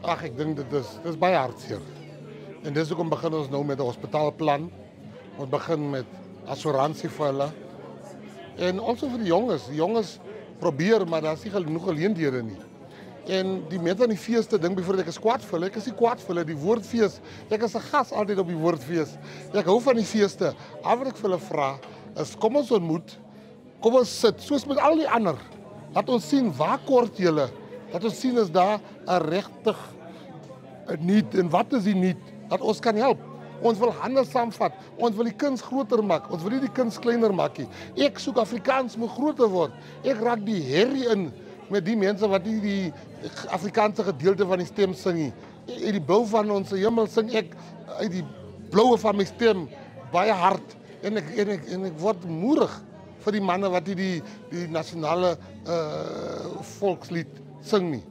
Ag, ek dink dit is baie hartseer. En dis hoekom begin ons nou met 'n hospitaalplan. Ons begin met assuransie vir hulle. En also vir die jonges probeer, maar daar's nie genoeg geleenthede nie. En die mense aan die feeste dink byvoorbeeld ek is kwaad vir hulle. Ek is nie kwaad vir hulle, die woordfees. Ek is 'n gas altyd op die woordfees. Ek hou van die feeste. Al wat ek vir hulle vra is kom ons ontmoet, kom ons sit, soos met al die ander. Laat ons sien waar kort julle. Laat ons sien is daar 'n regtig 'n need en wat is die need dat ons kan help. Ons wil hande saamvat. Ons wil die kuns groter maak. Ons wil nie die kuns kleiner maak nie. Ek soek Afrikaans moet groter word. Ek raak die herrie in met die mense wat nie die Afrikaanse gedeelte van die stem sing nie. Uit die blou van ons hemel sing ek uit die bloue van my stem baie hard en ek word moedig vir die manne wat die nasionale volkslied sing nie.